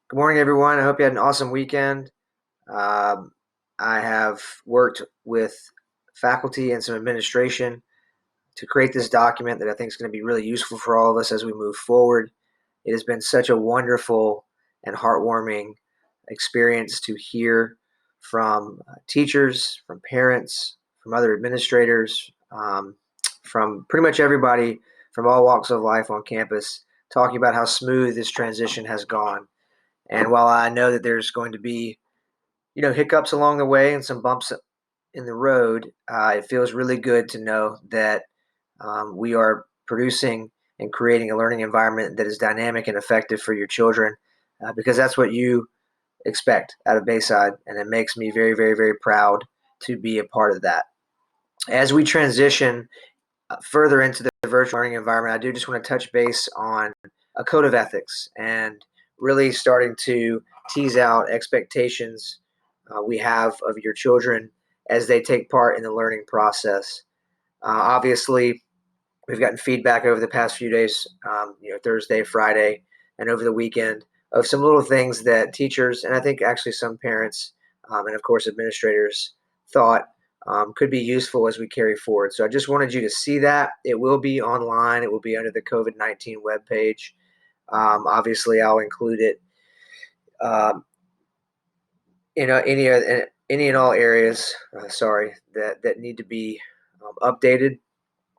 Good morning, everyone. I hope you had an awesome weekend. Um, I have worked with faculty and some administration to create this document that I think is going to be really useful for all of us as we move forward. It has been such a wonderful and heartwarming experience to hear from teachers, from parents, from other administrators, from pretty much everybody from all walks of life on campus, talking about how smooth this transition has gone. And while I know that there's going to be, hiccups along the way and some bumps in the road, it feels really good to know that we are producing and creating a learning environment that is dynamic and effective for your children, because that's what you expect out of Bayside. And it makes me very, very, very proud to be a part of that. As we transition further into the virtual learning environment, I do just want to touch base on a code of ethics and really starting to tease out expectations we have of your children as they take part in the learning process. Obviously, we've gotten feedback over the past few days, Thursday, Friday, and over the weekend of some little things that teachers and I think actually some parents and of course administrators thought could be useful as we carry forward. So I just wanted you to see that. It will be online. It will be under the COVID-19 webpage. Obviously, I'll include it um, any and all areas. That need to be updated.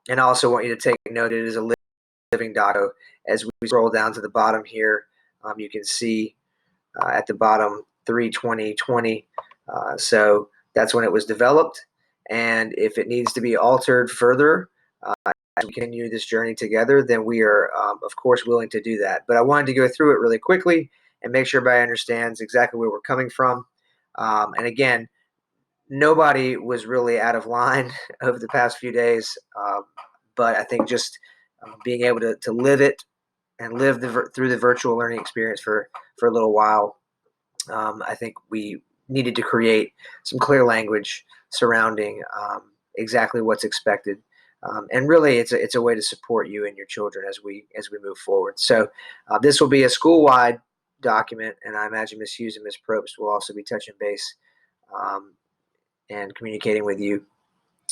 And I also want you to take note. It is a living doco. As we scroll down to the bottom here, you can see at the bottom 3/20/20. So that's when it was developed. And if it needs to be altered further as we continue this journey together, then we are, of course, willing to do that. But I wanted to go through it really quickly and make sure everybody understands exactly where we're coming from. And again, nobody was really out of line over the past few days. But I think just being able to live it and live through the virtual learning experience for a little while, I think we needed to create some clear language surrounding exactly what's expected. And really, it's a way to support you and your children as we move forward. So this will be a school wide document, and I imagine Ms. Hughes and Ms. Probst will also be touching base um, and communicating with you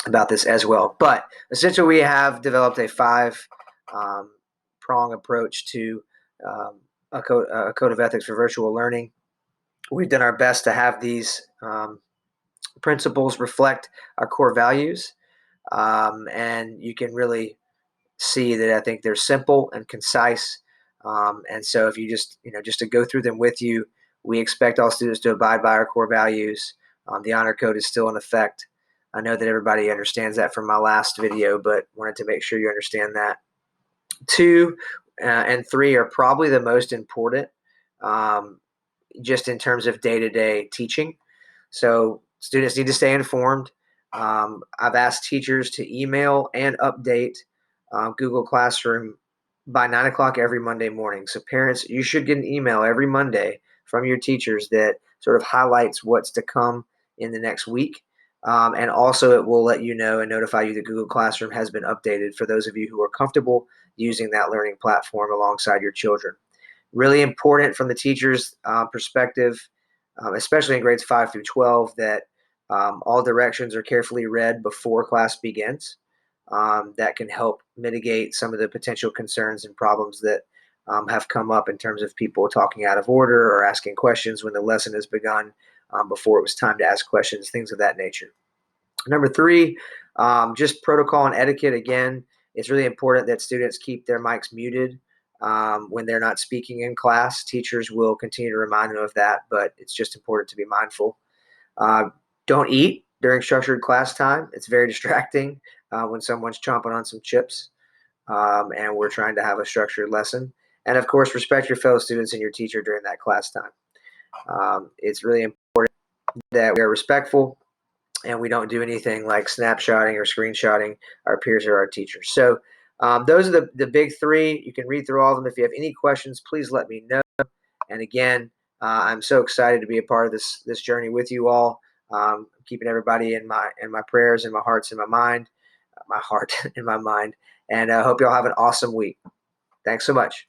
about this as well. But essentially, we have developed a five um, prong approach to a code of ethics for virtual learning. We've done our best to have these principles reflect our core values, and you can really see that I think they're simple and concise. And so, if you just to go through them with you, we expect all students to abide by our core values. The honor code is still in effect. I know that everybody understands that from my last video, but wanted to make sure you understand that. Two and three are probably the most important, um, just in terms of day-to-day teaching. So students need to stay informed. I've asked teachers to email and update Google Classroom by 9 o'clock every Monday morning. So parents, you should get an email every Monday from your teachers that sort of highlights what's to come in the next week. And also, it will let you know and notify you that Google Classroom has been updated for those of you who are comfortable using that learning platform alongside your children. Really important from the teacher's perspective, especially in grades 5 through 12, that all directions are carefully read before class begins. That can help mitigate some of the potential concerns and problems that have come up in terms of people talking out of order or asking questions when the lesson has begun before it was time to ask questions, things of that nature. Number three, just protocol and etiquette. Again, it's really important that students keep their mics muted when they're not speaking in class. Teachers will continue to remind them of that, but it's just important to be mindful. Uh, don't eat during structured class time. It's very distracting when someone's chomping on some chips and we're trying to have a structured lesson. And of course, respect your fellow students and your teacher during that class time. It's really important that we are respectful and we don't do anything like snapshotting or screenshotting our peers or our teachers. So those are the big three. You can read through all of them. If you have any questions, please let me know. And again, I'm so excited to be a part of this journey with you all. Keeping everybody in my prayers, in my hearts, in my mind, my heart, in my mind. And I hope you all have an awesome week. Thanks so much.